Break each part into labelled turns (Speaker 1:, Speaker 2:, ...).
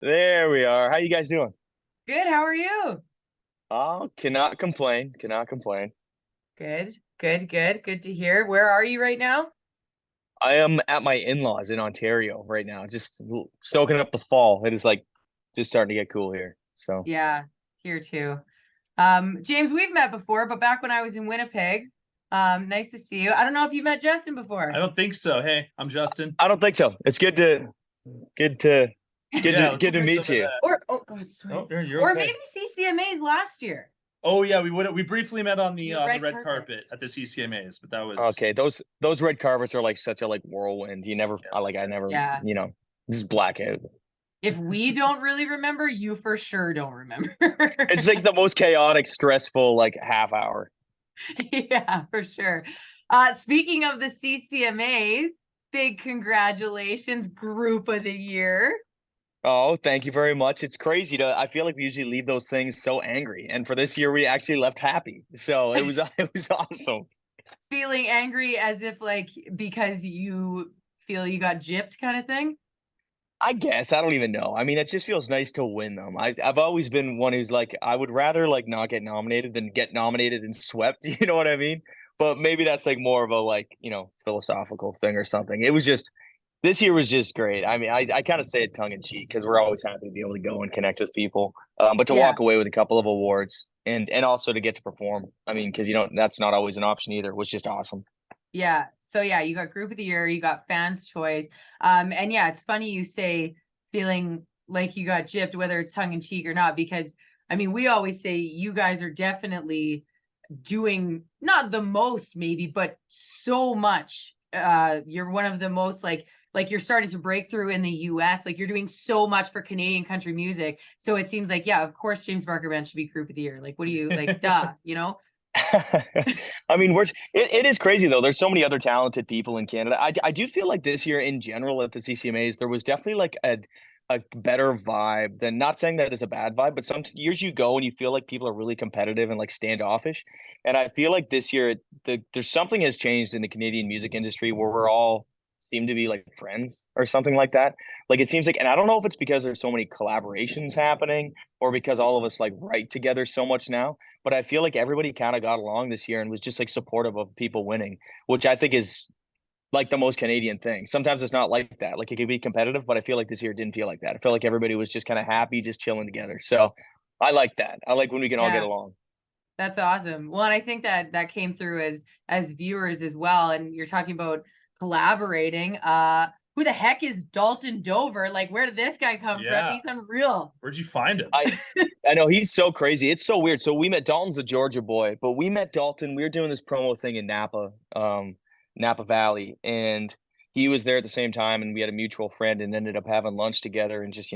Speaker 1: There we are. How you guys doing?
Speaker 2: Good. How are you?
Speaker 1: Oh, cannot complain. Cannot complain.
Speaker 2: Good. Good. Good. Good to hear. Where are you right now?
Speaker 1: I am at my in-laws in Ontario right now, just soaking up the fall. It is like just starting to get cool here. So
Speaker 2: Yeah, here too. James, we've met before, but back when I was in Winnipeg. Nice to see you. I don't know if you've met Justin
Speaker 3: I
Speaker 2: before.
Speaker 3: don't think so. Hey, I'm Justin.
Speaker 1: I don't think so. It's good to
Speaker 3: Yeah, let's
Speaker 1: good to
Speaker 3: do some
Speaker 1: meet
Speaker 3: of
Speaker 1: you.
Speaker 3: that.
Speaker 2: Or oh God, sorry.
Speaker 3: Oh, you're
Speaker 2: Or
Speaker 3: okay.
Speaker 2: maybe CCMAs last year.
Speaker 3: Oh yeah, we briefly met on
Speaker 2: On
Speaker 3: the
Speaker 2: the
Speaker 3: on the
Speaker 2: red
Speaker 3: red
Speaker 2: carpet.
Speaker 3: carpet at the CCMAs, but that was
Speaker 1: Okay, those red carpets are like such a like whirlwind. You never,
Speaker 3: yeah,
Speaker 1: I never,
Speaker 2: Yeah.
Speaker 1: just blackout.
Speaker 2: If we don't really remember, you for sure don't remember.
Speaker 1: It's like the most chaotic, stressful like half hour.
Speaker 2: Yeah, for sure. Speaking of the CCMAs, big congratulations, Group of the Year.
Speaker 1: Oh, thank you very much. It's crazy to I feel like we usually leave those things so angry. And for this year we actually left happy. So it was it was awesome.
Speaker 2: Feeling angry as if like because you feel you got gypped kind of thing.
Speaker 1: I guess I don't even know. I mean, it just feels nice to win them. I've always been one who's like I would rather like not get nominated than get nominated and swept. You know what I mean? But maybe that's like more of a like, philosophical thing or something. It was just this year was just great. I mean, I kind of say it tongue in cheek because we're always happy to be able to go and connect with people. But to
Speaker 2: Yeah.
Speaker 1: walk away with a couple of awards and also to get to perform. I mean, because that's not always an option either, was just awesome.
Speaker 2: Yeah. So yeah, you got Group of the Year, you got Fans Choice. And yeah, it's funny you say feeling like you got gypped, whether it's tongue in cheek or not, because I mean, we always say you guys are definitely doing not the most maybe, but so much. You're one of the most like you're starting to break through in the US. Like you're doing so much for Canadian country music. So it seems like, yeah, of course James Barker Band should be Group of the Year. Like, what do you like, duh, you know?
Speaker 1: I mean, it is crazy though. There's so many other talented people in Canada. I do feel like this year in general at the CCMAs, there was definitely like a better vibe than not saying that is a bad vibe, but some years you go and you feel like people are really competitive and like standoffish. And I feel like this year there's something has changed in the Canadian music industry where we're all seem to be like friends or something like that. Like it seems like, and I don't know if it's because there's so many collaborations happening or because all of us like write together so much now, but I feel like everybody kind of got along this year and was just like supportive of people winning, which I think is like the most Canadian thing. Sometimes it's not like that. Like it could be competitive, but I feel like this year it didn't feel like that. I feel like everybody was just kind of happy, just chilling together. So I like that. I like when we can all get
Speaker 2: Yeah.
Speaker 1: along.
Speaker 2: That's awesome. Well, and I think that that came through as viewers as well. And you're talking about collaborating. Who the heck is Dalton Dover? Like, where did this guy come from?
Speaker 3: yeah.
Speaker 2: He's unreal.
Speaker 3: Where'd you find him?
Speaker 1: I know he's so crazy. It's so weird. So we met Dalton's a Georgia boy, but we met Dalton. We were doing this promo thing in Napa, Napa Valley, and he was there at the same time, and we had a mutual friend, and ended up having lunch together, and just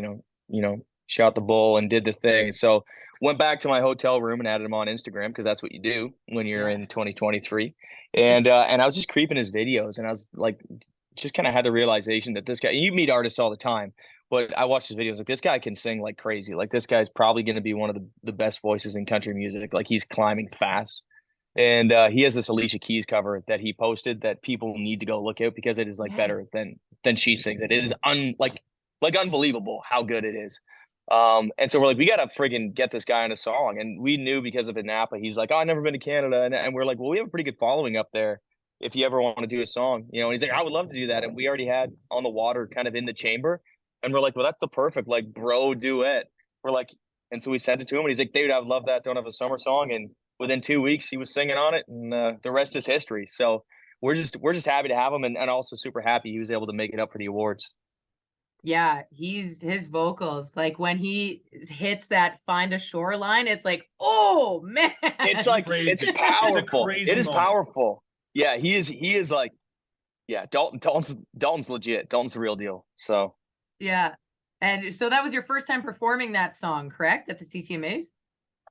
Speaker 1: shot the bull and did the thing. So went back to my hotel room and added him on Instagram because that's what you do when you're
Speaker 2: Yeah.
Speaker 1: in 2023, and I was just creeping his videos, and I was like, just kind of had the realization that this guy. You meet artists all the time, but I watched his videos like this guy can sing like crazy. Like this guy's probably going to be one of the best voices in country music. Like he's climbing fast. And he has this Alicia Keys cover that he posted that people need to go look at because it is like
Speaker 2: Yes.
Speaker 1: better than she sings it. It is like unbelievable how good it is. And so we're like, we gotta friggin' get this guy on a song. And we knew because of Napa, he's like, oh, I've never been to Canada. And we're like, well, we have a pretty good following up there if you ever want to do a song, And he's like, I would love to do that. And we already had On the Water kind of in the chamber. And we're like, well, that's the perfect like bro duet. We're like, and so we sent it to him, and he's like, dude, I would love that. Don't have a summer song. And within 2 weeks, he was singing on it, and the rest is history. So we're just happy to have him, and also super happy he was able to make it up for the awards.
Speaker 2: Yeah, he's his vocals. Like when he hits that find a shoreline, it's like, oh
Speaker 1: It's
Speaker 2: man.
Speaker 1: like it's
Speaker 3: Crazy. It's a
Speaker 1: powerful. It
Speaker 3: crazy
Speaker 1: is
Speaker 3: moment.
Speaker 1: powerful. Yeah, he is like yeah. Dalton's legit. Dalton's the real deal. So
Speaker 2: Yeah. And so that was your first time performing that song, correct? At the CCMAs?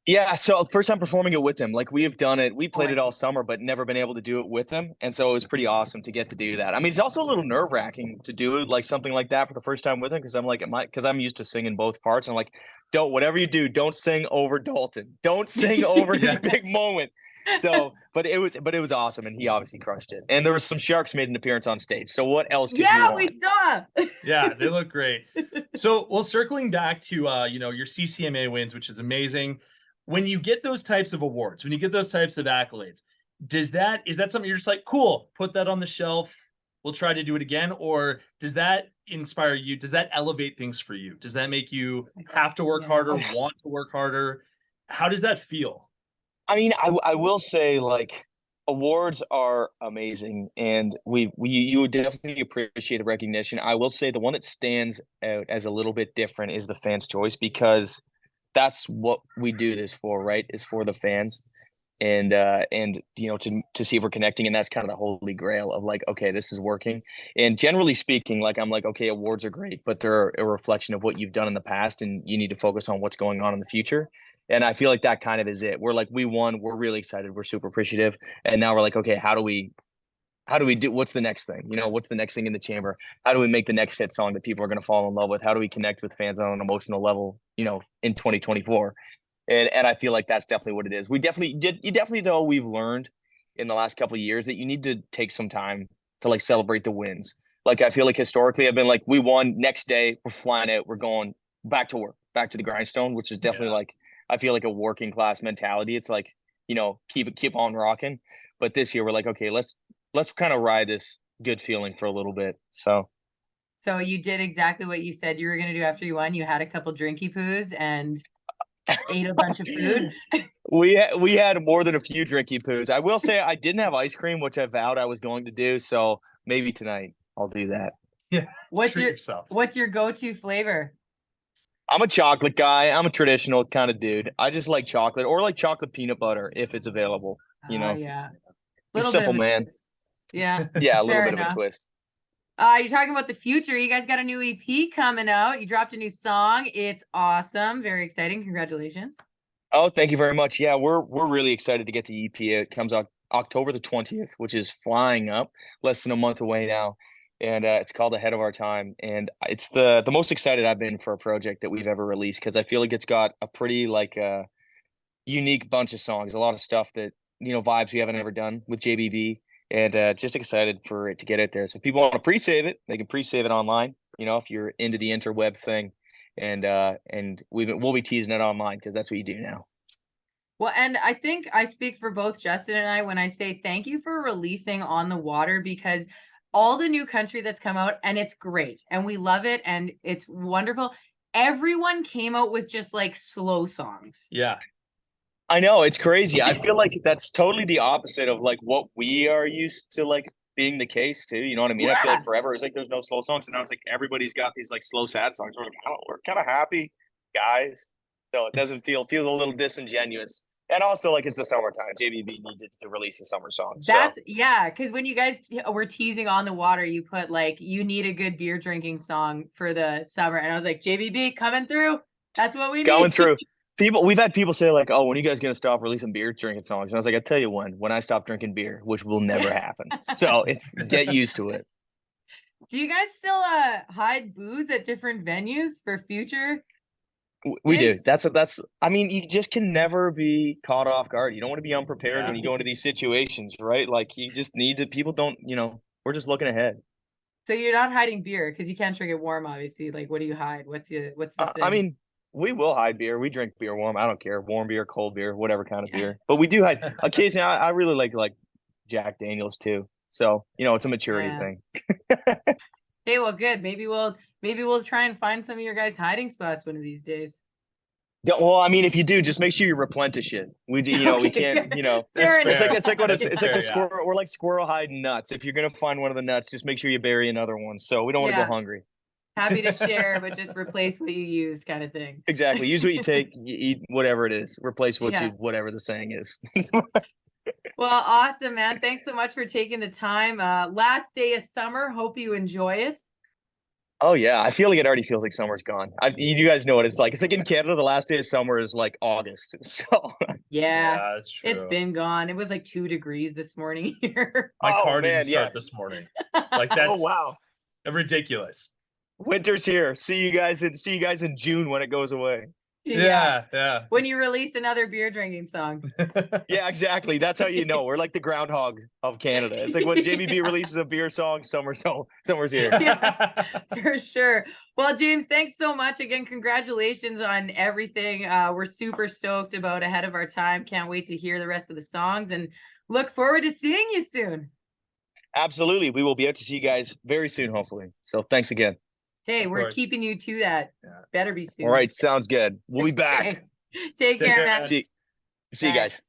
Speaker 1: yeah, so first time performing it with him. Like we have done it, we
Speaker 2: Oh,
Speaker 1: played
Speaker 2: I
Speaker 1: it all
Speaker 2: see.
Speaker 1: summer, but never been able to do it with him. And so it was pretty awesome to get to do that. I mean, it's also a little nerve wracking to do like something like that for the first time with him because I'm like, because I'm used to singing both parts. I'm like, don't whatever you do, don't sing over Dalton. Don't sing over his
Speaker 3: Yeah.
Speaker 1: big moment. So, but it was awesome, and he obviously crushed it. And there was some sharks made an appearance on stage. So what else could you
Speaker 2: Yeah,
Speaker 1: want?
Speaker 2: we saw.
Speaker 3: Yeah, they look great. So, well, circling back to your CCMA wins, which is amazing. When you get those types of awards, when you get those types of accolades, is that something you're just like, cool, put that on the shelf, we'll try to do it again? Or does that inspire you? Does that elevate things for you? Does that make you have to work harder, want to work harder? How does that feel?
Speaker 1: I mean, I will say, like, awards are amazing, and you would definitely appreciate a recognition. I will say the one that stands out as a little bit different is the fans' choice, because that's what we do this for, right? Is for the fans. And to see if we're connecting, and that's kind of the holy grail of like, okay, this is working. And generally speaking, like, I'm like, okay, awards are great, but they're a reflection of what you've done in the past, and you need to focus on what's going on in the future. And I feel like that kind of is it. We're like, we won, we're really excited, we're super appreciative, and now we're like, okay, how do we do, what's the next thing, what's the next thing in the chamber? How do we make the next hit song that people are going to fall in love with? How do we connect with fans on an emotional level, in 2024? And I feel like that's definitely what it is. You definitely, though, we've learned in the last couple of years that you need to take some time to like celebrate the wins. Like, I feel like historically I've been like, we won, next day we're flying out, we're going back to work, back to the grindstone, which is definitely like, I feel like a working class mentality. It's like, keep on rocking. But this year we're like, okay, let's kind of ride this good feeling for a little bit. So
Speaker 2: you did exactly what you said you were going to do after you won. You had a couple drinky poos and ate a bunch of food.
Speaker 1: We had more than a few drinky poos. I will say I didn't have ice cream, which I vowed I was going to do. So maybe tonight I'll do that.
Speaker 3: Yeah.
Speaker 2: What's
Speaker 3: Treat
Speaker 2: your
Speaker 3: yourself.
Speaker 2: What's your go-to flavor?
Speaker 1: I'm a chocolate guy. I'm a traditional kind of dude. I just like chocolate, or like chocolate peanut butter if it's available.
Speaker 2: Yeah.
Speaker 1: I'm a
Speaker 2: Little
Speaker 1: simple
Speaker 2: bit of a
Speaker 1: man.
Speaker 2: twist. Yeah.
Speaker 1: Yeah, a little
Speaker 2: Fair
Speaker 1: bit
Speaker 2: enough.
Speaker 1: of a twist.
Speaker 2: You're talking about the future. You guys got a new EP coming out. You dropped a new song. It's awesome. Very exciting. Congratulations.
Speaker 1: Oh, thank you very much. Yeah, we're really excited to get the EP. It comes out October the 20th, which is flying up, less than a month away now. And it's called Ahead of Our Time. And it's the most excited I've been for a project that we've ever released, because I feel like it's got a pretty like unique bunch of songs, a lot of stuff that, vibes we haven't ever done with JBB. And just excited for it to get out there. So if people want to pre-save it, they can pre-save it online, if you're into the interweb thing. And we'll be teasing it online, because that's what you do now.
Speaker 2: Well, and I think I speak for both Justin and I when I say thank you for releasing On the Water, because all the new country that's come out, and it's great and we love it and it's wonderful. Everyone came out with just like slow songs.
Speaker 3: Yeah.
Speaker 1: I know, it's crazy. I feel like that's totally the opposite of like what we are used to like being the case too. You know what I mean?
Speaker 2: Yeah.
Speaker 1: I feel like forever it's like there's no slow songs, and now it's like everybody's got these like slow sad songs. We're like, we're kind of happy guys, so it doesn't feels a little disingenuous. And also, like, it's the summertime. JBB needed to release a summer song.
Speaker 2: That's yeah, because when you guys were teasing On the Water, you put like, you need a good beer drinking song for the summer, and I was like, JBB coming through. That's what we need.
Speaker 1: Going through. We've had people say like, "Oh, when are you guys gonna stop releasing beer drinking songs?" And I was like, "I tell you when I stop drinking beer, which will never happen." So it's get used to it.
Speaker 2: Do you guys still hide booze at different venues for future?
Speaker 1: We do. That's. I mean, you just can never be caught off guard. You don't want to be unprepared when you go into these situations, right? Like, you just need to. People don't. We're just looking ahead.
Speaker 2: So you're not hiding beer because you can't drink it warm, obviously. Like, what do you hide? What's the thing?
Speaker 1: I mean, we will hide beer. We drink beer warm. I don't care. Warm beer, cold beer, whatever kind of beer. But we do hide. Occasionally, I really like Jack Daniels too. So, it's a maturity thing.
Speaker 2: Hey, well, good. Maybe we'll try and find some of your guys' hiding spots one of these days.
Speaker 1: Yeah, well, I mean, if you do, just make sure you replenish it. We do, we can't, it's like a squirrel. We're like squirrel hiding nuts. If you're gonna find one of the nuts, just make sure you bury another one. So we don't want to go hungry.
Speaker 2: Happy to share, but just replace what you use, kind of thing.
Speaker 1: Exactly. Use what you take, you eat whatever it is. Replace whatever the saying is.
Speaker 2: Well, awesome, man. Thanks so much for taking the time. Last day of summer. Hope you enjoy it.
Speaker 1: Oh yeah, I feel like it already feels like summer's gone. You guys know what it's like. It's like in Canada, the last day of summer is like August. So
Speaker 2: yeah,
Speaker 3: that's true.
Speaker 2: It's been gone. It was like 2 degrees this morning here.
Speaker 3: My car didn't start this morning. Like, that's
Speaker 1: wow,
Speaker 3: ridiculous.
Speaker 1: Winter's here. See you guys in June when it goes away.
Speaker 3: Yeah.
Speaker 2: When you release another beer drinking song.
Speaker 1: Yeah, exactly. That's how you know. We're like the groundhog of Canada. It's like when Jamie B releases a beer song, summer's here.
Speaker 2: Yeah, for sure. Well, James, thanks so much again. Congratulations on everything. We're super stoked about Ahead of Our Time. Can't wait to hear the rest of the songs and look forward to seeing you soon.
Speaker 1: Absolutely. We will be out to see you guys very soon, hopefully. So thanks again.
Speaker 2: Hey,
Speaker 3: Of
Speaker 2: we're
Speaker 3: course.
Speaker 2: keeping you to that.
Speaker 3: Yeah.
Speaker 2: Better be soon.
Speaker 1: All right. Sounds good. We'll be back.
Speaker 2: Okay. Take care,
Speaker 3: care,
Speaker 2: man.
Speaker 3: man.
Speaker 1: See you
Speaker 2: Bye.
Speaker 1: guys.